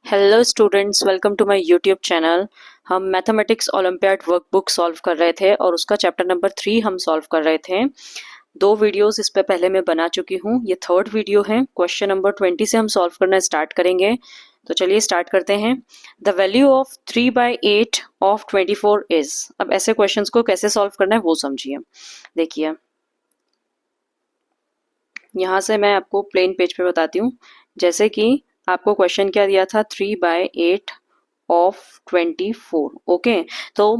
Hello students, welcome to my YouTube channel. हम mathematics olympiad workbook solve कर रहे थे और उसका चैप्टर नंबर 3 हम सॉल्व कर रहे थे। 2 वीडियोस इस पे पहले मैं बना चुकी हूँ, ये थर्ड वीडियो है। क्वेश्चन नंबर 20 से हम सॉल्व करना स्टार्ट करेंगे। तो चलिए स्टार्ट करते हैं। The value of 3/8 of 24 is. अब ऐसे क्वेश्चंस को कैसे सॉल्व करना है वो समझिए। देखिए, यहाँ से मैं आपको प्लेन पेज पे बताती हूँ। जैसे कि आपको क्वेश्चन क्या दिया था, 3/8 ऑफ 24। ओके, तो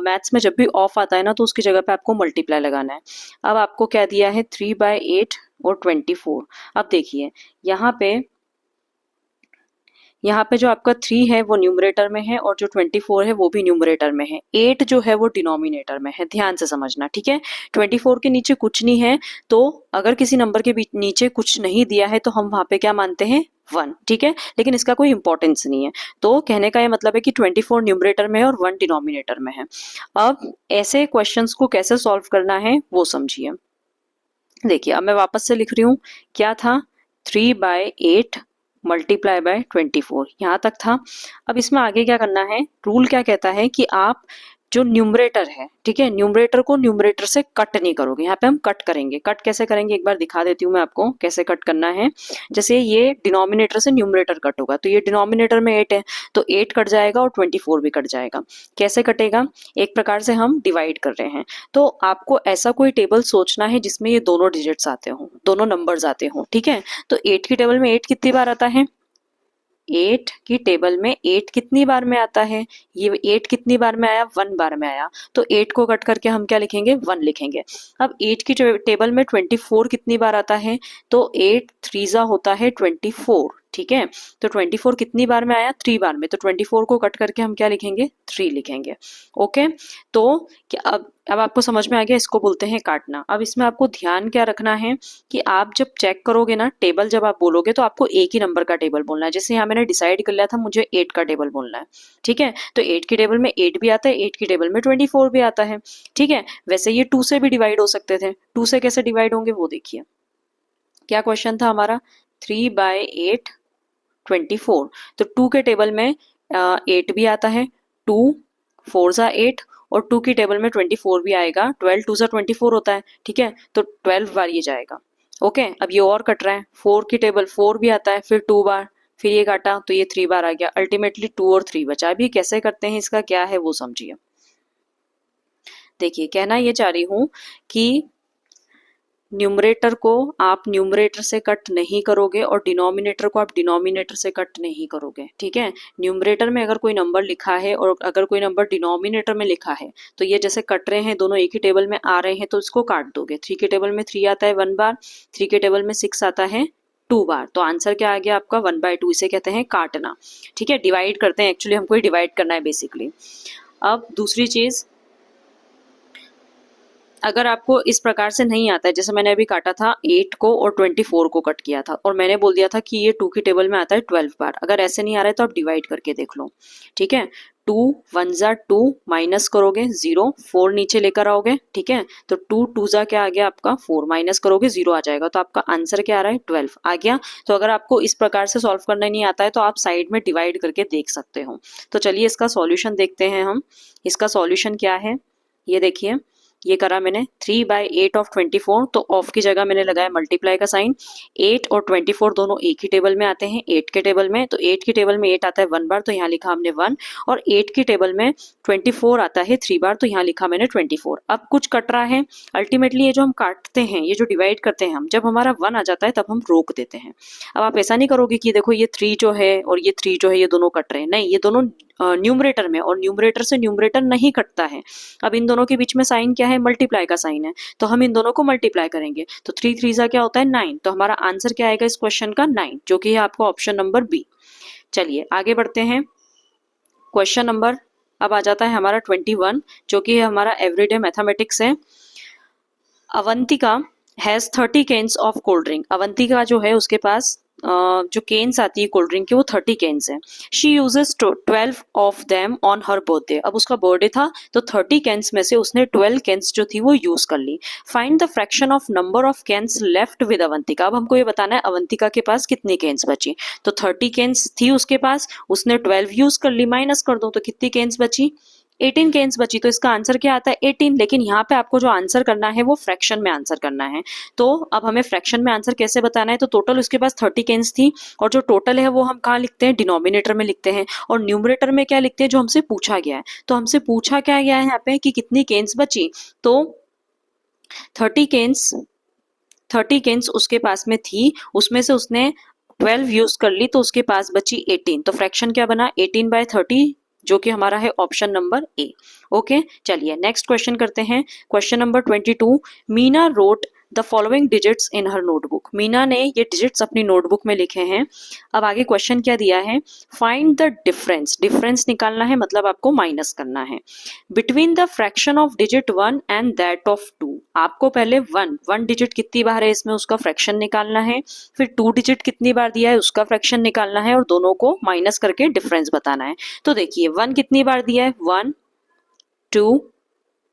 मैथ्स में जब भी ऑफ आता है ना तो उसकी जगह पे आपको मल्टीप्लाई लगाना है। अब आपको क्या दिया है, 3/8 और 24। अब देखिए यहाँ पे जो आपका 3 है वो न्यूमरेटर में है और जो 24 है वो भी न्यूमरेटर में है। 8 जो है वो डिनोमिनेटर में है, ध्यान से समझना, ठीक है। 24 के नीचे कुछ नहीं है, तो अगर किसी नंबर के नीचे कुछ नहीं दिया है तो हम वहां पे क्या मानते हैं, 1, ठीक है। लेकिन इसका कोई इंपॉर्टेंस नहीं है। तो कहने का ये मतलब है कि 24 न्यूमरेटर में है और 1 डिनोमिनेटर में है। अब ऐसे क्वेश्चंस को कैसे सॉल्व करना है वो समझिए। देखिए, अब मैं वापस से लिख रही हूँ। क्या था, 3/8 मल्टीप्लाई बाय 24, यहाँ तक था। अब इसमें आगे क्या करना है, रूल क्या कहता है कि आप जो न्यूमरेटर है, ठीक है, न्यूमरेटर को न्यूमरेटर से कट नहीं करोगे। यहाँ पे हम कट करेंगे। कट कैसे करेंगे एक बार दिखा देती हूँ मैं आपको कैसे कट करना है। जैसे ये डिनोमिनेटर से न्यूमरेटर कट होगा, तो ये डिनोमिनेटर में 8 है तो 8 कट जाएगा और 24 भी कट जाएगा। कैसे कटेगा, एक प्रकार से हम डिवाइड कर रहे हैं। तो आपको ऐसा कोई टेबल सोचना है जिसमें ये दोनों डिजिट्स आते हों, दोनों नंबर्स आते हों, ठीक है। तो 8 की टेबल में 8 कितनी बार आता है, 8 की टेबल में 8 कितनी बार में आता है, ये 8 कितनी बार में आया, 1 बार में आया। तो 8 को कट करके हम क्या लिखेंगे, 1 लिखेंगे। अब 8 की टेबल में 24 कितनी बार आता है, तो 8 3 होता है 24, ठीक है। तो 24 कितनी बार में आया, 3 बार में, तो 24 को कट करके हम क्या लिखेंगे, 3 लिखेंगे। ओके, तो क्या अब आपको समझ में आ गया, इसको बोलते हैं काटना। अब इसमें आपको ध्यान क्या रखना है कि आप जब चेक करोगे ना टेबल, जब आप बोलोगे तो आपको एक ही नंबर का टेबल बोलना है। जैसे यहाँ मैंने डिसाइड कर लिया था मुझे 8 का टेबल बोलना है, ठीक है। तो 8 की टेबल में 8 भी आता है, 8 की टेबल में 24 भी आता है, ठीक है। वैसे ये 2 से भी डिवाइड हो सकते थे। 2 से कैसे डिवाइड होंगे वो देखिए। क्या क्वेश्चन था हमारा, 3/8 24। तो 2 के टेबल में 8 भी आता है, 2 4 सा 8, और 2 की टेबल में 24 भी आएगा, 12 2 सा 24 होता है, ठीक है। तो 12 बार ये जाएगा। ओके, अब ये और कट रहा है, 4 की टेबल 4 भी आता है, फिर 2 बार, फिर ये काटा तो ये 3 बार आ गया। अल्टीमेटली 2 और 3 बचा। अभी कैसे करते हैं, इसका क्या है वो समझिए। देखिए, कहना ये चाह रही हूं कि न्यूमरेटर को आप न्यूमरेटर से कट नहीं करोगे और डिनोमिनेटर को आप डिनोमिनेटर से कट नहीं करोगे, ठीक है। न्यूमरेटर में अगर कोई नंबर लिखा है और अगर कोई नंबर डिनोमिनेटर में लिखा है तो ये जैसे कट रहे हैं, दोनों एक ही टेबल में आ रहे हैं तो इसको काट दोगे। 3 के टेबल में 3 आता है 1 बार, 3 के टेबल में 6 आता है 2 बार। तो आंसर क्या आ गया आपका, 1/2। इसे कहते हैं काटना, ठीक है। डिवाइड करते हैं, एक्चुअली हमको डिवाइड करना है बेसिकली। अब दूसरी चीज, अगर आपको इस प्रकार से नहीं आता है, जैसे मैंने अभी काटा था 8 को और 24 को कट किया था और मैंने बोल दिया था कि ये 2 की टेबल में आता है 12 बार। अगर ऐसे नहीं आ रहा है तो आप डिवाइड करके देख लो, ठीक है। 2 1 जा 2, माइनस करोगे 0, 4 नीचे लेकर आओगे, ठीक है। तो 2 2 जा क्या आ गया आपका 4, माइनस करोगे 0 आ जाएगा। तो आपका आंसर क्या आ रहा है, 12 आ गया। तो अगर आपको इस प्रकार से सॉल्व करना नहीं आता है तो आप साइड में डिवाइड करके देख सकते हो। तो चलिए इसका सॉल्यूशन देखते हैं हम। इसका सॉल्यूशन क्या है, ये देखिए। ये करा मैंने, 3/8 ऑफ 24, तो ऑफ की जगह मैंने लगाया मल्टीप्लाई का साइन। 8 और 24 दोनों एक ही टेबल में आते हैं, 8 के टेबल में। तो 8 की टेबल में 8 आता है 1 बार, तो यहाँ लिखा हमने 1, और 8 की टेबल में 24 आता है 3 बार, तो यहाँ लिखा मैंने 24। अब कुछ कट रहा है, अल्टीमेटली ये जो हम काटते हैं, ये जो डिवाइड करते हैं हम, जब हमारा 1 आ जाता है तब हम रोक देते हैं। अब आप ऐसा नहीं करोगे कि देखो ये 3 जो है और ये 3 जो है ये दोनों कट रहे हैं, नहीं, ये दोनों न्यूमरेटर में, और न्यूमरेटर से न्यूमरेटर नहीं कटता है। अब इन दोनों के बीच में साइन क्या है, मल्टीप्लाई का साइन है, तो हम इन दोनों को मल्टीप्लाई करेंगे। तो 3 3 सा क्या होता है 9, तो हमारा आंसर क्या आएगा इस क्वेश्चन का, 9, जो कि है आपका ऑप्शन नंबर बी। चलिए आगे बढ़ते हैं। क्वेश्चन नंबर अब आ जाता है हमारा 21, जो कि हमारा एवरीडे मैथमेटिक्स है। Avantika has 30 cans of cold drink. Avantika जो है उसके पास जो केन्स आती है कोल्ड ड्रिंक की वो 30 केन्स है। She uses 12 of them on her birthday. अब उसका बर्थडे था तो 30 केन्स में से उसने 12 केन्स जो थी वो यूज कर ली। Find the fraction of number of cans left with Avantika. अब हमको ये बताना है अवंतिका के पास कितनी केन्स बची। तो 30 केन्स थी उसके पास, उसने 12 यूज कर ली, माइनस कर दो तो कितनी केन्स बची, 18 केन्स बची। तो इसका आंसर क्या आता है 18। लेकिन यहाँ पे आपको जो आंसर करना है वो फ्रैक्शन में आंसर करना है। तो अब हमें फ्रैक्शन में आंसर कैसे बताना है, तो टोटल उसके पास 30 केन्स थी और जो टोटल है वो हम कहाँ लिखते हैं, डिनोमिनेटर में लिखते हैं। और न्यूमरेटर में क्या लिखते हैं, जो हमसे पूछा गया है। तो हमसे पूछा क्या गया है यहाँ पे कि कितनी केन्स बची, तो 30 केन्स 30 केन्स उसके पास में थी, उसमें से उसने 12 यूज कर ली तो उसके पास बची 18। तो फ्रैक्शन क्या बना 18/30, जो कि हमारा है ऑप्शन नंबर ए। ओके, चलिए नेक्स्ट क्वेश्चन करते हैं। Question number 22। Meena wrote the following digits in her notebook. Meena ने ये डिजिट्स अपनी नोटबुक में लिखे हैं। अब आगे क्वेश्चन क्या दिया है, फाइंड द डिफरेंस। डिफरेंस निकालना है मतलब आपको माइनस करना है between the fraction of digit 1 and that of 2। आपको पहले 1 डिजिट कितनी बार है इसमें उसका फ्रैक्शन निकालना है, फिर 2 डिजिट कितनी बार दिया है उसका फ्रैक्शन निकालना है और दोनों को माइनस करके डिफरेंस बताना है। तो देखिए 1 कितनी बार दिया है, 1 2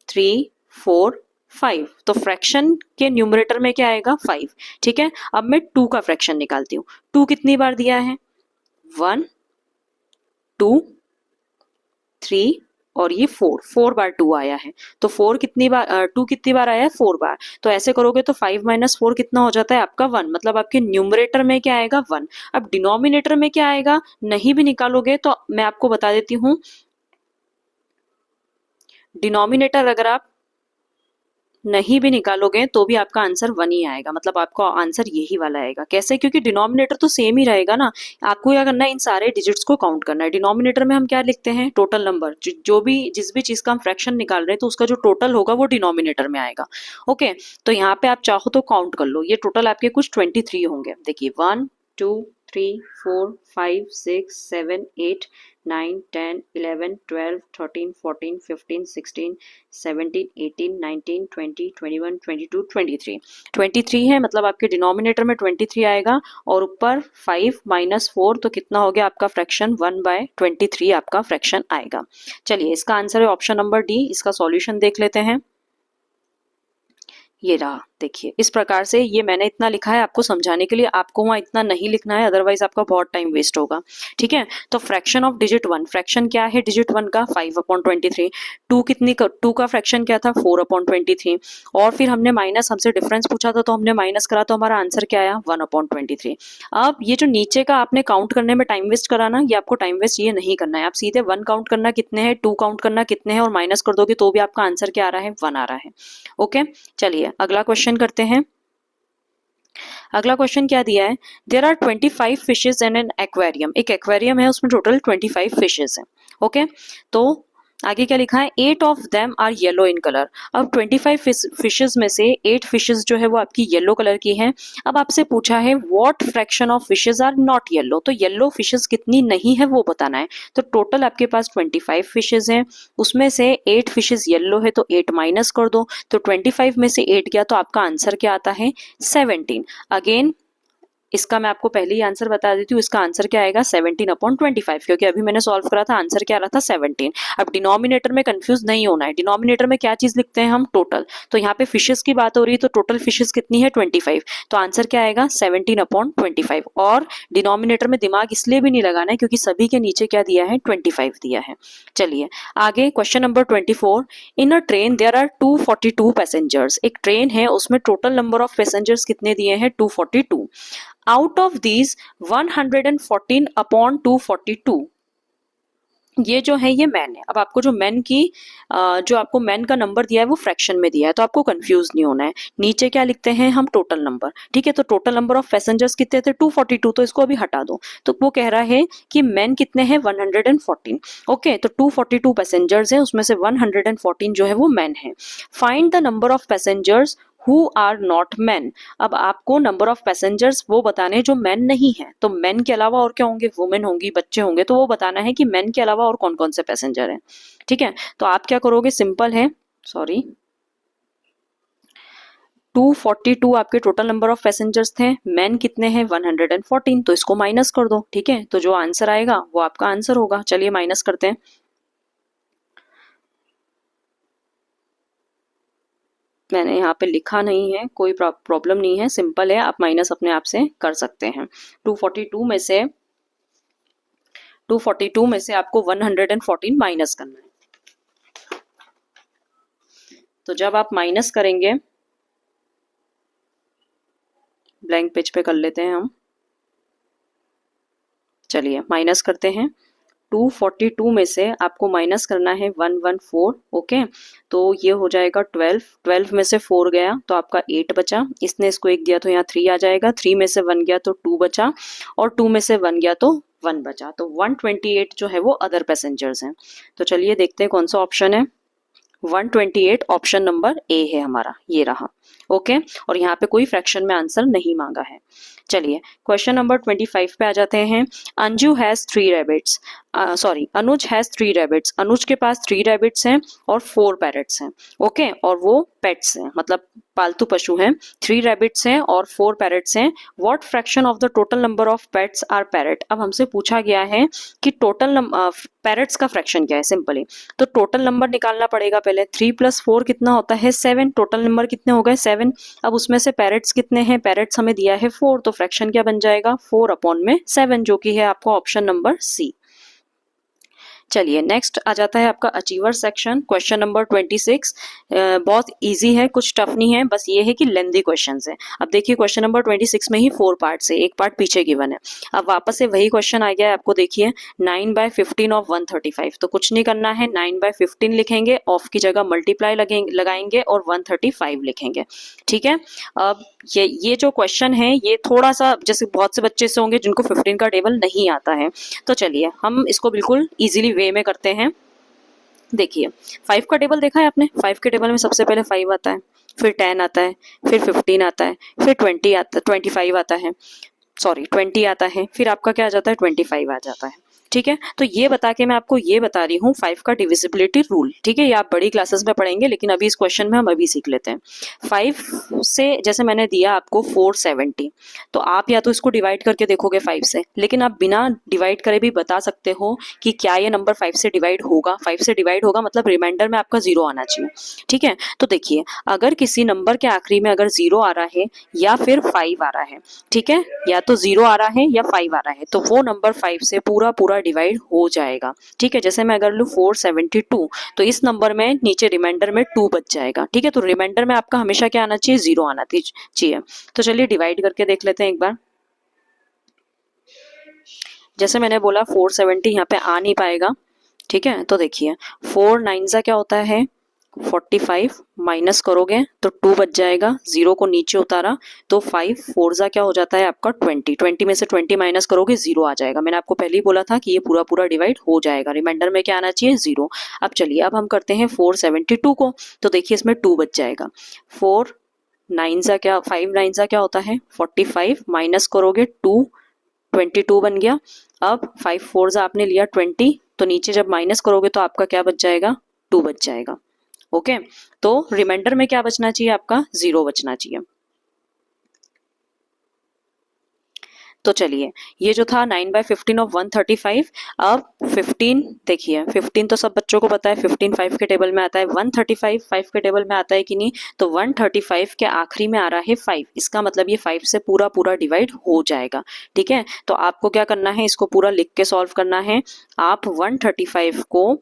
3 4 5। तो फ्रैक्शन के न्यूमरेटर में क्या आएगा 5। ठीक है, अब मैं 2 का फ्रैक्शन निकालती हूँ। 2 कितनी बार दिया है, 1 2 3 और ये 4 बार 2 आया है। तो 4 कितनी बार 2 कितनी बार आया है, 4 बार। तो ऐसे करोगे तो 5 - 4 कितना हो जाता है आपका 1। मतलब आपके न्यूमरेटर में क्या आएगा 1। अब डिनोमिनेटर में क्या आएगा, नहीं भी निकालोगे तो मैं आपको बता देती हूँ, डिनोमिनेटर अगर आप नहीं भी निकालोगे तो भी आपका आंसर 1 ही आएगा। मतलब आपका आंसर यही वाला आएगा। कैसे, क्योंकि डिनोमिनेटर तो सेम ही रहेगा ना। आपको क्या करना है, इन सारे डिजिट्स को काउंट करना है। डिनोमिनेटर में हम क्या लिखते हैं, टोटल नंबर। जो भी जिस भी चीज का हम फ्रैक्शन निकाल रहे हैं तो उसका जो टोटल होगा वो डिनोमिनेटर में आएगा। ओके, तो यहाँ पे आप चाहो तो काउंट कर लो। ये टोटल आपके कुछ 23 होंगे। देखिए 1 2 3 4 5 6 7 8 9 10 11 12 13 14 15 16 17 18 19 20 21 22 23। 23 है, मतलब आपके डिनोमिनेटर में 23 आएगा और ऊपर 5 - 4 तो कितना हो गया आपका फ्रैक्शन, 1/23 आपका फ्रैक्शन आएगा। चलिए इसका आंसर है ऑप्शन नंबर डी। इसका सॉल्यूशन देख लेते हैं। ये रहा, देखिए इस प्रकार से। ये मैंने इतना लिखा है आपको समझाने के लिए, आपको वहाँ इतना नहीं लिखना है, अदरवाइज आपका बहुत टाइम वेस्ट होगा। ठीक है, तो फ्रैक्शन ऑफ डिजिट 1, फ्रैक्शन क्या है डिजिट 1 का, 5/23। 2 का फ्रैक्शन क्या था, 4/23। और फिर हमने माइनस, हमसे डिफरेंस पूछा था तो हमने माइनस करा तो हमारा आंसर क्या आया, 1/23। अब ये जो नीचे का आपने काउंट करने में टाइम वेस्ट करा ना, ये आपको टाइम वेस्ट ये नहीं करना है। आप सीधे 1 काउंट करना कितने हैं, 2 काउंट करना कितने हैं और माइनस कर दोगे तो भी आपका आंसर क्या आ रहा है, 1 आ रहा है। ओके, चलिए अगला क्वेश्चन करते हैं। अगला क्वेश्चन क्या दिया है, there are 25 fishes in an aquarium. एक एक्वेरियम है, उसमें टोटल 25 फिशेज हैं। ओके, तो आगे क्या लिखा है, 8 of them are yellow in colour. अब 25 फिशेज में से 8 फिशेज जो है वो आपकी येलो कलर की हैं। अब आपसे पूछा है what fraction of fishes are not yellow. तो येलो फिशेज कितनी नहीं है वो बताना है। तो टोटल आपके पास 25 फिशेज हैं, उसमें से 8 फिशेज येलो है तो 8 माइनस कर दो। तो 25 में से 8 गया तो आपका आंसर क्या आता है, 17। अगेन इसका मैं आपको पहले ही आंसर बता देती हूँ। इसका आंसर क्या आएगा, 17/25, क्योंकि अभी मैंने सॉल्व करा था, आंसर क्या आ रहा था 17। अब डिनोमिनेटर में कंफ्यूज नहीं होना है। डिनोमिनेटर में क्या चीज लिखते हैं हम, टोटल। तो यहाँ पे फिशेस की बात हो रही है तो टोटल फिशेस कितनी है, 25। तो आंसर क्या आएगा, 17/25। और डिनोमिनेटर में दिमाग इसलिए भी नहीं लगाना है क्योंकि सभी के नीचे क्या दिया है, 25 दिया है। चलिए आगे question number 24। In a train there are 242 passengers. एक ट्रेन है, उसमें टोटल नंबर ऑफ पैसेंजर्स कितने दिए हैं, 242। आउट ऑफ दीज 114/242, ये जो है ये मैन है। अब आपको जो मैन की जो आपको मैन का नंबर दिया है वो फ्रैक्शन में दिया है, तो आपको कंफ्यूज नहीं होना है। नीचे क्या लिखते हैं हम, टोटल नंबर। ठीक है, तो टोटल नंबर ऑफ पैसेंजर्स कितने थे, 242। तो इसको अभी हटा दो। तो वो कह रहा है कि मैन कितने हैं, 114। ओके, तो 242 पैसेंजर्स हैं, उसमें से 114 जो है वो मैन है। Find the number of passengers who are not man. अब आपको नंबर ऑफ पैसेंजर्स वो बताने जो मैन नहीं है। तो मैन के अलावा और क्या होंगे, वुमेन होंगी, बच्चे होंगे, तो वो बताना है कि मैन के अलावा और कौन कौन से पैसेंजर हैं। ठीक है, तो आप क्या करोगे, सिंपल है, सॉरी, 242 आपके टोटल नंबर ऑफ पैसेंजर्स थे, मैन कितने हैं 114, तो इसको माइनस कर दो, ठीक है, तो जो आंसर आएगा वो आपका आंसर होगा। चलिए माइनस करते हैं। मैंने यहाँ पे लिखा नहीं है, कोई प्रॉब्लम नहीं है, सिंपल है, आप माइनस अपने आप से कर सकते हैं। 242 में से आपको 114 माइनस करना है। तो जब आप माइनस करेंगे, ब्लैंक पेज पे कर लेते हैं हम, चलिए माइनस करते हैं। 242 में से आपको माइनस करना है 114, ओके, तो ये हो जाएगा 12 में से 4 गया तो आपका 8 बचा, इसने इसको 1 दिया तो यहाँ 3 आ जाएगा, 3 में से 1 गया तो 2 बचा, और 2 में से 1 गया तो 1 बचा, तो 128 जो है वो अदर पैसेंजर्स हैं। तो चलिए देखते हैं कौन सा ऑप्शन है। 128 ऑप्शन नंबर ए है हमारा, ये रहा, ओके, और यहाँ पे कोई फ्रैक्शन में आंसर नहीं मांगा है। चलिए क्वेश्चन नंबर 25 पे आ जाते हैं। Anju has 3 rabbits, Anuj has 3 rabbits, Anuj के पास 3 रैबिट्स हैं और 4 पैरट्स हैं, ओके, और वो पेट्स हैं, मतलब पालतू पशु हैं। 3 रैबिट्स हैं और 4 पैरट्स हैं। What fraction of the total number of pets are parrot. अब हमसे पूछा गया है कि टोटल पैरट्स का फ्रैक्शन क्या है, सिंपली तो टोटल नंबर निकालना पड़ेगा पहले। 3 + 4 कितना होता है 7, टोटल नंबर कितने हो गए 7। अब उसमें से पैरट्स कितने हैं, पैरट्स हमें दिया है 4, तो फ्रैक्शन क्या बन जाएगा 4/7, जो कि है आपका ऑप्शन नंबर सी। चलिए नेक्स्ट आ जाता है आपका अचीवर सेक्शन, क्वेश्चन नंबर 26। बहुत इजी है, कुछ टफ नहीं है, बस ये है कि लेंथी क्वेश्चंस है। अब देखिए क्वेश्चन नंबर 26 में ही 4 पार्ट्स है, एक पार्ट पीछे गिवन है। अब वापस से वही क्वेश्चन आ गया है आपको, देखिए 9/15 ऑफ 135, तो कुछ नहीं करना है, 9/15 लिखेंगे, ऑफ की जगह मल्टीप्लाई लगाएंगे और 135 लिखेंगे, ठीक है। अब ये जो क्वेश्चन है ये थोड़ा सा, जैसे बहुत से बच्चे से होंगे जिनको 15 का टेबल नहीं आता है, तो चलिए हम इसको बिल्कुल इजीली वे में करते हैं। देखिए 5 का टेबल देखा है आपने, 5 के टेबल में सबसे पहले 5 आता है, फिर 10 आता है, फिर 15 आता है, फिर 25 आता है, 20 आता है, फिर आपका क्या आ जाता है 25 आ जाता है, ठीक है। तो ये बता के मैं आपको ये बता रही हूँ 5 का डिविजिबिलिटी रूल, ठीक है, ये आप बड़ी क्लासेस में पढ़ेंगे, लेकिन अभी इस क्वेश्चन में हम अभी सीख लेते हैं। 5 से जैसे मैंने दिया आपको 470, तो आप या तो इसको डिवाइड करके देखोगे 5 से, लेकिन आप बिना डिवाइड करे भी बता सकते हो कि क्या ये नंबर 5 से डिवाइड होगा। 5 से डिवाइड होगा मतलब रिमाइंडर में आपका 0 आना चाहिए, ठीक है। तो देखिए अगर किसी नंबर के आखिरी में अगर 0 आ रहा है या फिर 5 आ रहा है, ठीक है, या तो 0 आ रहा है या 5 आ रहा है, तो वो नंबर 5 से पूरा डिवाइड हो जाएगा, ठीक है। जैसे मैं अगर लूँ 472, तो इस नंबर में नीचे रिमाइंडर में 2 बच जाएगा, ठीक है। तो रिमाइंडर में आपका हमेशा क्या आना चाहिए 0 आना चाहिए। तो चलिए डिवाइड करके देख लेते हैं एक बार। जैसे मैंने बोला 470 यहाँ पे आ नहीं पाएगा, ठीक है। तो देखिए 4 9 क्या होता है 45, माइनस करोगे तो 2 बच जाएगा, 0 को नीचे उतारा तो 5 4 क्या हो जाता है आपका 20 में से 20 माइनस करोगे 0 आ जाएगा। मैंने आपको पहले ही बोला था कि ये पूरा डिवाइड हो जाएगा, रिमाइंडर में क्या आना चाहिए 0। अब चलिए अब हम करते हैं 472 को, तो देखिए इसमें 2 बच जाएगा। 4 9 क्या 5 9 क्या होता है 45, माइनस करोगे 2 22 बन गया। अब 5 4 आपने लिया 20, तो नीचे जब माइनस करोगे तो आपका क्या बच जाएगा 2 बच जाएगा, ओके। तो रिमाइंडर में क्या बचना चाहिए आपका 0 बचना चाहिए। तो चलिए ये जो था 9/15 ऑफ 135, अब 15 देखिए 15 तो सब बच्चों को पता है, 15 5 के टेबल में आता है, 135 5 के टेबल में आता है कि नहीं, तो 135 के आखिरी में आ रहा है 5, इसका मतलब ये 5 से पूरा डिवाइड हो जाएगा, ठीक है। तो आपको क्या करना है, इसको पूरा लिख के सॉल्व करना है। आप 135 को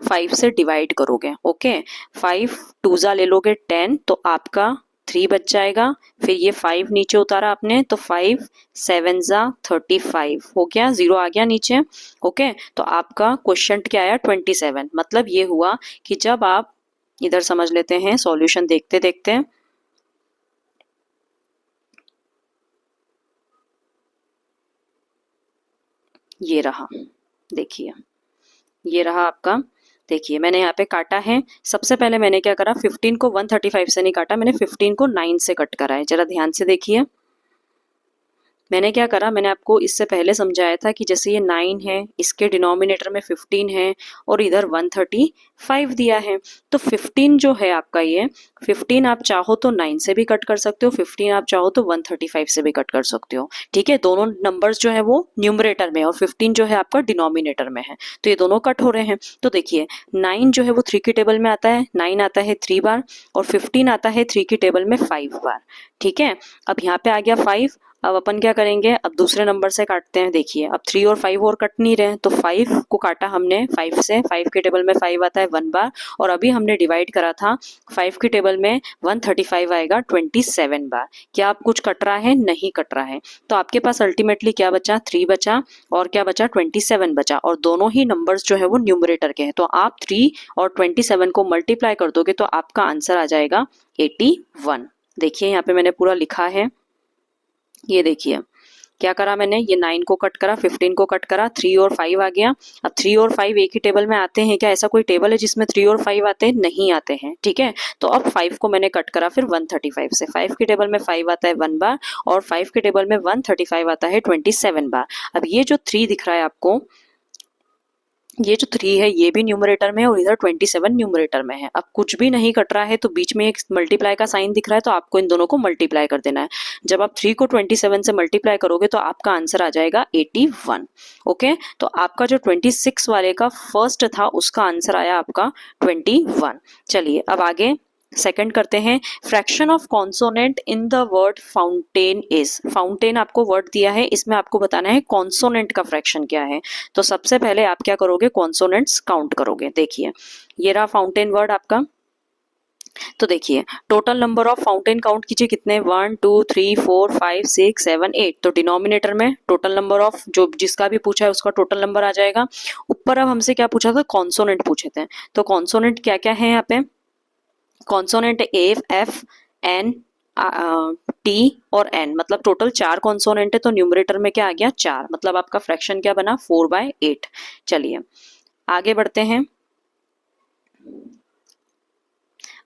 5 से डिवाइड करोगे, ओके, 5 2 ले लोगे 10, तो आपका 3 बच जाएगा। फिर ये 5 नीचे उतारा आपने, तो 5 7 35 हो गया, 0 आ गया नीचे, ओके। तो आपका क्वेश्चन क्या आया 27। मतलब ये हुआ कि जब आप इधर समझ लेते हैं सॉल्यूशन देखते देखते, ये रहा, देखिए ये रहा आपका, देखिए मैंने यहाँ पे काटा है। सबसे पहले मैंने क्या करा 15 को 135 से नहीं काटा, मैंने 15 को 9 से कट करा है, जरा ध्यान से देखिए। मैंने क्या करा, मैंने आपको इससे पहले समझाया था कि जैसे ये 9 है, इसके डिनोमिनेटर में 15 है और इधर 135 दिया है, तो 15 जो है आपका ये 15 आप चाहो तो 9 से भी कट कर सकते हो, 15 आप चाहो तो 135 से भी कट कर सकते हो। ठीक है, दोनों नंबर्स जो है वो न्यूमरेटर में और 15 जो है आपका डिनोमिनेटर में है, तो ये दोनों कट हो रहे हैं। तो देखिए 9 जो है वो 3 की टेबल में आता है, 9 आता है 3 बार और 15 आता है 3 की टेबल में 5 बार। ठीक है, अब यहाँ पे आ गया 5। अब अपन क्या करेंगे, अब दूसरे नंबर से काटते हैं। देखिए अब 3 और 5 और कट नहीं रहे, तो 5 को काटा हमने 5 से, 5 के टेबल में 5 आता है 1 बार, और अभी हमने डिवाइड करा था 5 की टेबल में 135 आएगा 27 बार। क्या आप कुछ कट रहा है? नहीं कट रहा है। तो आपके पास अल्टीमेटली क्या बचा? 3 बचा और क्या बचा? 27 बचा, और दोनों ही नंबर्स जो है वो न्यूमरेटर के हैं। तो आप 3 और 27 को मल्टीप्लाई कर दोगे तो आपका आंसर आ जाएगा 81। देखिए यहाँ पे मैंने पूरा लिखा है, ये देखिए क्या करा मैंने, ये 9 को कट करा, 15 को कट करा, 3 और 5 आ गया। अब 3 और 5 एक ही टेबल में आते हैं क्या? ऐसा कोई टेबल है जिसमें 3 और 5 आते हैं? नहीं आते हैं। ठीक है, तो अब 5 को मैंने कट करा फिर 135 से, 5 की टेबल में 5 आता है 1 बार और 5 की टेबल में 135 आता है 27 बार। अब ये जो 3 दिख रहा है आपको, ये जो 3 है ये भी न्यूमरेटर में है और इधर 27 न्यूमरेटर में है। अब कुछ भी नहीं कट रहा है तो बीच में एक मल्टीप्लाई का साइन दिख रहा है, तो आपको इन दोनों को मल्टीप्लाई कर देना है। जब आप 3 को 27 से मल्टीप्लाई करोगे तो आपका आंसर आ जाएगा 81। ओके, तो आपका जो 26 वाले का फर्स्ट था उसका आंसर आया आपका 21। चलिए अब आगे सेकंड करते हैं। Fraction of consonant in the word fountain is. Fountain आपको वर्ड दिया है, इसमें आपको बताना है कॉन्सोनेंट का फ्रैक्शन क्या है। तो सबसे पहले आप क्या करोगे? कॉन्सोनेंट्स काउंट करोगे। देखिए ये रहा फाउंटेन वर्ड आपका। तो देखिए total number of fountain count कीजिए, कितने? 1 2 3 4 5 6 7 8। तो डिनोमिनेटर में टोटल नंबर ऑफ जो जिसका भी पूछा है उसका टोटल नंबर आ जाएगा। ऊपर अब हमसे क्या पूछा था? कॉन्सोनेंट पूछे थे। तो कॉन्सोनेंट क्या क्या है यहाँ पे? कॉन्सोनेंट ए, एफ, एन, टी और एन, मतलब टोटल 4 कॉन्सोनेंट है। तो न्यूमरेटर में क्या आ गया? 4, मतलब आपका फ्रैक्शन क्या बना? 4/8। चलिए आगे बढ़ते हैं।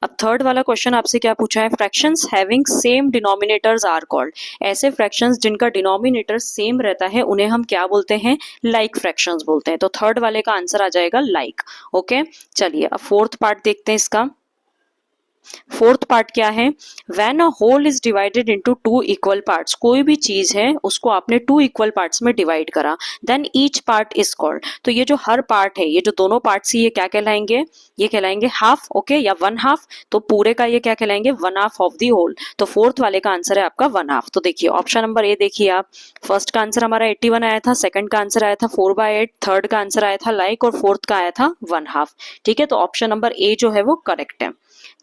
अब थर्ड वाला क्वेश्चन आपसे क्या पूछा है? Fractions having same denominators are called. ऐसे फ्रैक्शंस जिनका डिनोमिनेटर सेम रहता है उन्हें हम क्या बोलते हैं? लाइक फ्रैक्शंस बोलते हैं। तो थर्ड वाले का आंसर आ जाएगा लाइक। ओके, चलिए अब फोर्थ पार्ट देखते हैं इसका। फोर्थ पार्ट क्या है? When a whole is divided into 2 equal parts. कोई भी चीज है उसको आपने 2 इक्वल पार्ट्स में डिवाइड करा, then each part is called. तो ये जो हर पार्ट है, ये जो दोनों पार्ट्स ये क्या कहलाएंगे? ये कहलाएंगे हाफ। ओके, या 1/2। तो पूरे का ये क्या कहलाएंगे? 1/2 ऑफ दी होल। तो फोर्थ वाले का आंसर है आपका 1/2। तो देखिए ऑप्शन नंबर ए देखिए आप, फर्स्ट का आंसर हमारा 81 आया था, सेकंड का आंसर आया था 4/8, थर्ड का आंसर आया था लाइक और फोर्थ का आया था 1/2। ठीक है, तो ऑप्शन नंबर ए जो है वो करेक्ट है।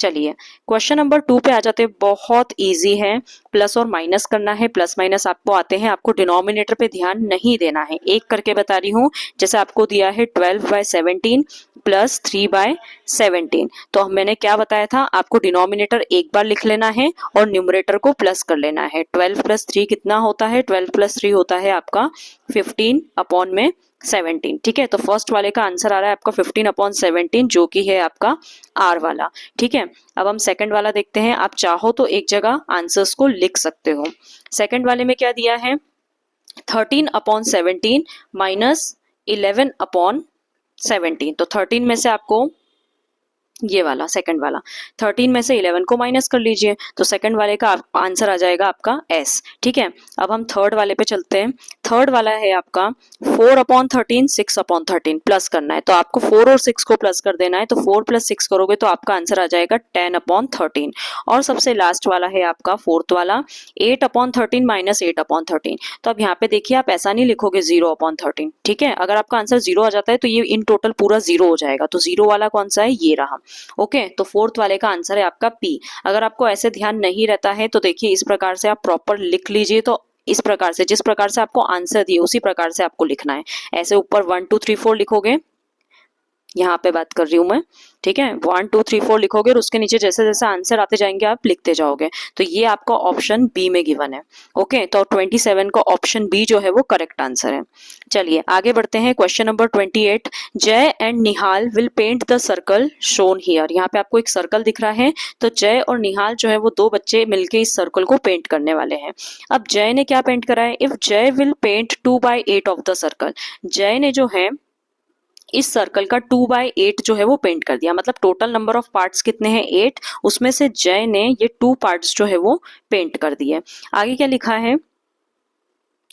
चलिए क्वेश्चन नंबर 2 पे आ जाते हैं। बहुत इजी है, प्लस और माइनस करना है। प्लस माइनस आपको आते हैं, आपको डिनोमिनेटर पे ध्यान नहीं देना है। एक करके बता रही हूँ, जैसे आपको दिया है 12/17 प्लस 3/17। तो मैंने क्या बताया था? आपको डिनोमिनेटर एक बार लिख लेना है और न्यूमरेटर को प्लस कर लेना है। 12 + 3 कितना होता है? 12 + 3 होता है आपका 15/17। ठीक है, तो फर्स्ट वाले का आंसर आ रहा है आपका 15/17, जो कि है आपका आर वाला। ठीक है, अब हम सेकंड वाला देखते हैं। आप चाहो तो एक जगह आंसर्स को लिख सकते हो। सेकंड वाले में क्या दिया है? 13/17 माइनस 11/17। तो 13 में से आपको ये वाला सेकंड वाला 13 में से 11 को माइनस कर लीजिए, तो सेकंड वाले का आंसर आ जाएगा आपका एस। ठीक है, अब हम थर्ड वाले पे चलते हैं। थर्ड वाला है आपका 4/13 6/13 प्लस करना है, तो आपको 4 और 6 को प्लस कर देना है। तो 4 + 6 करोगे तो आपका आंसर आ जाएगा 10/13। और सबसे लास्ट वाला है आपका फोर्थ वाला 8/13 माइनस 8/13। तो अब यहाँ पे देखिए आप ऐसा नहीं लिखोगे 0/13। ठीक है, अगर आपका आंसर 0 आ जाता है तो ये इन टोटल पूरा 0 हो जाएगा। तो 0 वाला कौन सा है? ये रहा। ओके, तो फोर्थ वाले का आंसर है आपका पी। अगर आपको ऐसे ध्यान नहीं रहता है तो देखिए इस प्रकार से आप प्रॉपर लिख लीजिए। तो इस प्रकार से, जिस प्रकार से आपको आंसर दिए उसी प्रकार से आपको लिखना है। ऐसे ऊपर 1 2 3 4 लिखोगे, यहाँ पे बात कर रही हूँ मैं, ठीक है। 1 2 3 4 लिखोगे और उसके नीचे जैसे जैसे आंसर आते जाएंगे आप लिखते जाओगे। तो ये आपका ऑप्शन बी में गिवन है। ओके, तो 27 का ऑप्शन बी जो है वो करेक्ट आंसर है। चलिए आगे बढ़ते हैं। Question number 28, Jai and Nihal will paint the circle shown here. यहाँ पे आपको एक सर्कल दिख रहा है, तो जय और निहाल जो है वो दो बच्चे मिलके इस सर्कल को पेंट करने वाले हैं। अब जय ने क्या पेंट करा है, if Jai will paint 2/8 of the circle. Jai ने जो है इस सर्कल का 2/8 जो है वो पेंट कर दिया, मतलब टोटल नंबर ऑफ पार्ट्स कितने हैं 8, उसमें से जय ने ये 2 पार्ट्स जो है वो पेंट कर दिए। आगे क्या लिखा है,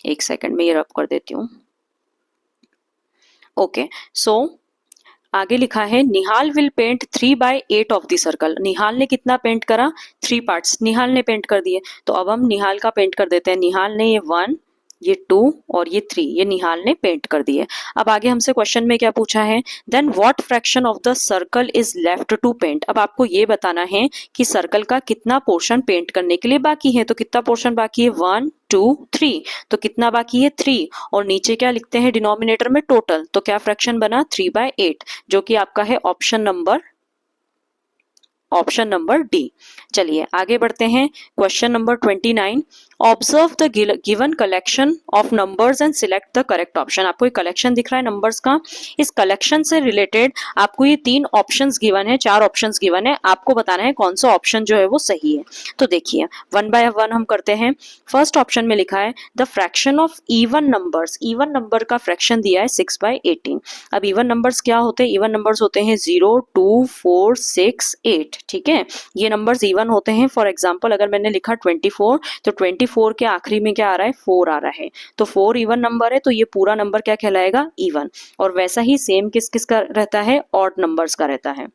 एक सेकंड में ये रब कर देती हूँ। ओके, सो आगे लिखा है Nihal will paint 3/8 of the circle. Nihal ने कितना पेंट करा, 3 पार्ट्स निहाल ने पेंट कर दिए। तो अब हम निहाल का पेंट कर देते हैं। निहाल ने ये 1, ये 2 और ये 3 ये निहाल ने पेंट कर दिए। अब आगे हमसे क्वेश्चन में क्या पूछा है, then what fraction of the circle is left to paint. अब आपको ये बताना है कि सर्कल का कितना पोर्शन पेंट करने के लिए बाकी है। तो कितना पोर्शन बाकी है, 1 2 3, तो कितना बाकी है 3, और नीचे क्या लिखते हैं डिनोमिनेटर में टोटल, तो क्या फ्रैक्शन बना 3/8, जो कि आपका है ऑप्शन नंबर डी। चलिए आगे बढ़ते हैं। Question number 29, observe the given collection of numbers and select the correct option. आपको एक कलेक्शन दिख रहा है नंबर्स का, इस कलेक्शन से रिलेटेड आपको ये 3 ऑप्शंस गिवन है, 4 ऑप्शंस गिवन है, आपको बताना है कौन सा ऑप्शन जो है वो सही है। तो देखिए 1 बाय 1 हम करते हैं। फर्स्ट ऑप्शन में लिखा है the fraction of even numbers. Even number का फ्रैक्शन दिया है 6/18। अब इवन नंबर्स क्या होते हैं, इवन नंबर्स होते हैं 0 2 4 6 8, ठीक है, ये नंबर्स इवन होते हैं। फॉर एग्जांपल अगर मैंने लिखा 24, तो 24 के आखिरी में क्या आ रहा है, 4 आ रहा है, तो 4 इवन नंबर है, तो ये पूरा नंबर क्या कहलाएगा, इवन। और वैसा ही सेम किस किस का रहता है, ऑड नंबर्स का रहता है।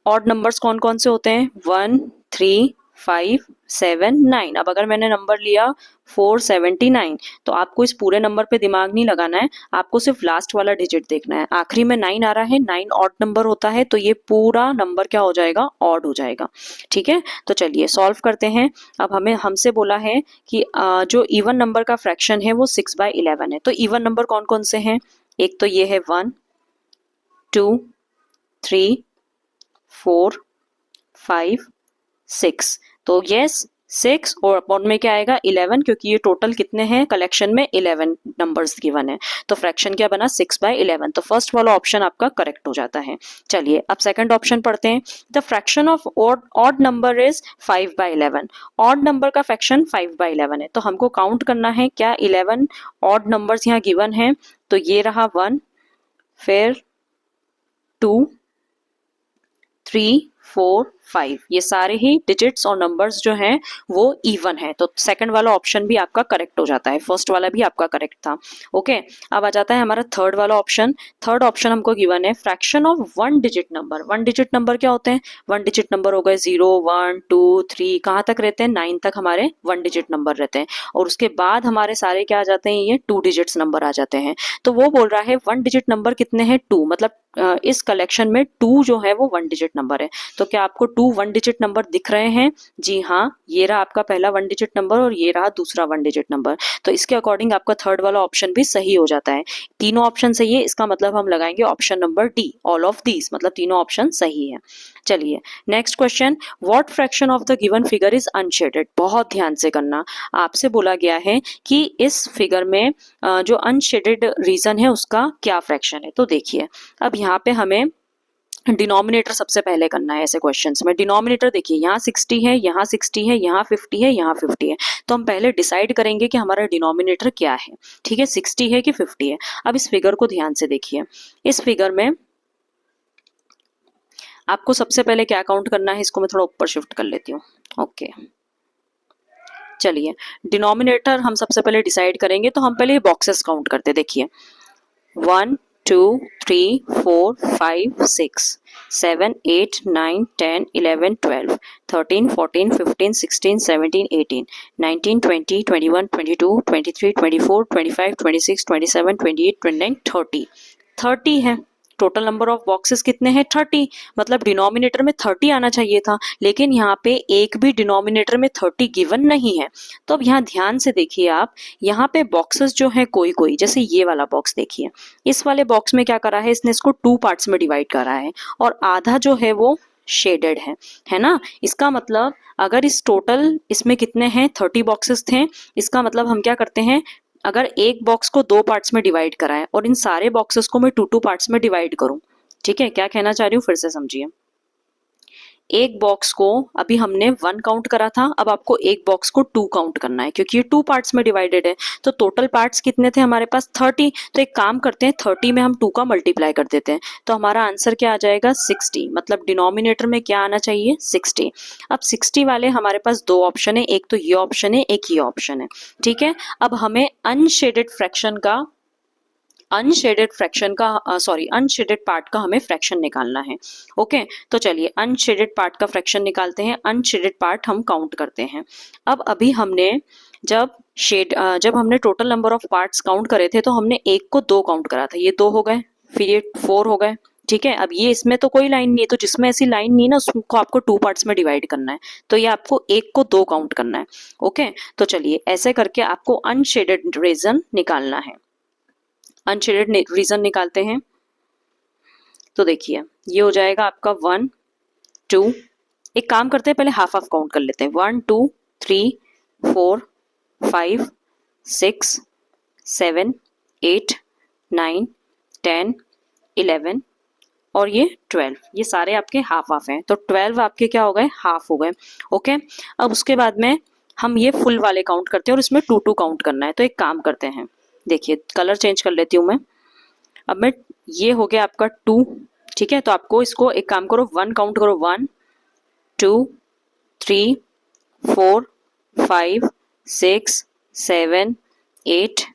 ऑड नंबर्स कौन कौन से होते हैं, 1 3 5 7 9। अब अगर मैंने नंबर लिया 479, तो आपको इस पूरे नंबर पे दिमाग नहीं लगाना है, आपको सिर्फ लास्ट वाला डिजिट देखना है। आखिरी में 9 आ रहा है, 9 ऑड नंबर होता है, तो ये पूरा नंबर क्या हो जाएगा, ऑड हो जाएगा, ठीक है। तो चलिए सॉल्व करते हैं। अब हमसे बोला है कि जो इवन नंबर का फ्रैक्शन है वो 6/11 है। तो इवन नंबर कौन कौन से हैं, एक तो ये है 1 2 3 4 5 6, तो यस 6 और अपॉन में क्या आएगा 11, क्योंकि ये टोटल कितने हैं कलेक्शन में 11 नंबर्स गिवन है, तो फ्रैक्शन क्या बना 6/11। तो फर्स्ट वाला ऑप्शन आपका करेक्ट हो जाता है। चलिए अब सेकंड ऑप्शन पढ़ते हैं। The fraction of odd number is 5/11। Odd number का फ्रैक्शन 5/11 है, तो हमको काउंट करना है क्या 11 ऑड नंबर्स यहाँ गिवन है, तो ये रहा 1, फिर 2 3 4 5, ये सारे ही डिजिट्स और नंबर्स जो हैं वो इवन है, तो सेकंड वाला ऑप्शन भी आपका करेक्ट हो जाता है, फर्स्ट वाला भी आपका करेक्ट था। ओके, अब आ जाता है हमारा थर्ड वाला ऑप्शन। थर्ड ऑप्शन हमको गिवन है fraction of 1 digit number. 1 digit number क्या होते हैं, 1 डिजिट नंबर हो गए 0 1 2 3, कहाँ तक रहते हैं 9 तक हमारे 1 डिजिट नंबर रहते हैं, और उसके बाद हमारे सारे क्या आ जाते हैं, ये 2 डिजिट्स नंबर आ जाते हैं। तो वो बोल रहा है 1 डिजिट नंबर कितने हैं 2, मतलब इस कलेक्शन में 2 जो है वो 1 डिजिट नंबर है। तो क्या आपको 2 1 डिजिट नंबर दिख रहे हैं, जी हाँ, ये रहा आपका पहला 1 डिजिट नंबर और ये रहा दूसरा 1 डिजिट नंबर। तो इसके अकॉर्डिंग आपका थर्ड वाला ऑप्शन भी सही हो जाता है। तीनों ऑप्शन सही है, इसका मतलब हम लगाएंगे option number D, all of these, मतलब तीनों ऑप्शन सही है। चलिए next question, what fraction of the given figure is unshielded. बहुत ध्यान से करना, आपसे बोला गया है कि इस फिगर में जो अनशेडेड रीजन है उसका क्या फ्रैक्शन है। तो देखिए अब यहाँ पे हमें डिनोमिनेटर सबसे पहले करना है ऐसे क्वेश्चंस में। डिनोमिनेटर देखिए यहाँ 60 है, यहाँ 60 है, यहाँ 50 है, यहाँ 50 है, तो हम पहले डिसाइड करेंगे कि हमारा डिनोमिनेटर क्या है, ठीक है, 60 है कि 50 है। अब इस फिगर को ध्यान से देखिए, इस फिगर में आपको सबसे पहले क्या काउंट करना है, इसको मैं थोड़ा ऊपर शिफ्ट कर लेती हूँ। ओके, चलिए डिनोमिनेटर हम सबसे पहले डिसाइड करेंगे, तो हम पहले बॉक्सेस काउंट करते, देखिए 1 2 3 4 5 6 7 8 9 10 11 12 13 14 15 16 17 18 19 20 21 22 23 24 25 26 27 28 29 30 30 है, टोटल नंबर ऑफ बॉक्सेस कितने हैं 30, मतलब डिनोमिनेटर में 30 आना चाहिए था, लेकिन यहाँ पे एक भी डिनोमिनेटर में 30 गिवन नहीं है। तो अब यहाँ ध्यान से देखिए आप, यहाँ पे बॉक्सेस जो है कोई कोई, जैसे ये वाला बॉक्स देखिए, इस वाले बॉक्स में क्या करा है इसने, इसको 2 पार्ट्स में डिवाइड करा है और आधा जो है वो शेडेड है ना। इसका मतलब अगर इस टोटल इसमें कितने हैं 30 बॉक्सेस थे, इसका मतलब हम क्या करते हैं, अगर एक बॉक्स को 2 पार्ट्स में डिवाइड करा है और इन सारे बॉक्सेस को मैं 2 पार्ट्स में डिवाइड करूं, ठीक है, क्या कहना चाह रही हूँ फिर से समझिए। एक बॉक्स को अभी हमने 1 काउंट करा था, अब आपको एक बॉक्स को 2 काउंट करना है क्योंकि ये 2 पार्ट्स में डिवाइडेड है। तो टोटल पार्ट्स कितने थे हमारे पास 30, तो एक काम करते हैं 30 में हम 2 का मल्टीप्लाई कर देते हैं, तो हमारा आंसर क्या आ जाएगा 60, मतलब डिनोमिनेटर में क्या आना चाहिए 60। अब 60 वाले हमारे पास 2 ऑप्शन है, एक तो ये ऑप्शन है, एक ये ऑप्शन है, ठीक है। अब हमें अनशेडेड अनशेडेड पार्ट का हमें फ्रैक्शन निकालना है। ओके, तो चलिए अनशेडेड पार्ट का फ्रैक्शन निकालते हैं। अनशेडेड पार्ट हम काउंट करते हैं। अब अभी हमने जब हमने total number of parts count करे थे तो हमने एक को 2 काउंट करा था, ये 2 हो गए, फिर ये 4 हो गए, ठीक है। अब ये इसमें तो कोई लाइन नहीं है, तो जिसमें ऐसी लाइन नहीं है ना उसको आपको 2 पार्ट्स में डिवाइड करना है, तो ये आपको एक को 2 काउंट करना है। ओके, तो चलिए ऐसे करके आपको अनशेडेड रीजन निकालना है। अनशेडेड रीजन निकालते हैं, तो देखिए ये हो जाएगा आपका 1 2, एक काम करते हैं पहले हाफ हाफ काउंट कर लेते हैं, 1 2 3 4 5 6 7 8 9 10 11 और ये 12, ये सारे आपके हाफ हाफ हैं, तो 12 आपके क्या हो गए हाफ हो गए। ओके, अब उसके बाद में हम ये फुल वाले काउंट करते हैं और इसमें 2 2 काउंट करना है, तो एक काम करते हैं, देखिए कलर चेंज कर लेती हूँ मैं। अब मैं, ये हो गया आपका 2, ठीक है, तो आपको इसको एक काम करो 1 काउंट करो, 1 2 3 4 5 6 7 8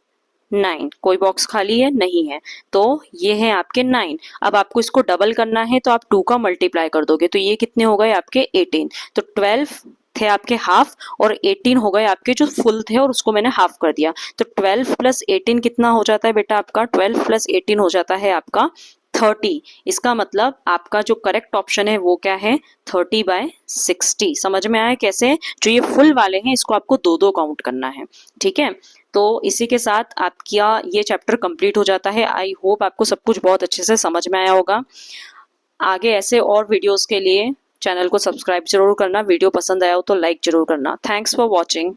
9, कोई बॉक्स खाली है नहीं है, तो ये है आपके 9। अब आपको इसको डबल करना है तो आप 2 का मल्टीप्लाई कर दोगे, तो ये कितने हो गए आपके 18, तो 12 थे आपके हाफ और 18 हो गए आपके जो फुल थे और उसको मैंने हाफ कर दिया, तो 12 प्लस 18 कितना हो जाता है बेटा आपका, 12 प्लस 18 हो जाता है आपका 30। इसका मतलब आपका जो करेक्ट ऑप्शन है वो क्या है 30/60। समझ में आया कैसे, जो ये फुल वाले हैं इसको आपको 2 2 काउंट करना है, ठीक है। तो इसी के साथ आपका ये चैप्टर कंप्लीट हो जाता है। आई होप आपको सब कुछ बहुत अच्छे से समझ में आया होगा। आगे ऐसे और वीडियोस के लिए चैनल को सब्सक्राइब जरूर करना, वीडियो पसंद आया हो तो लाइक जरूर करना। Thanks for watching.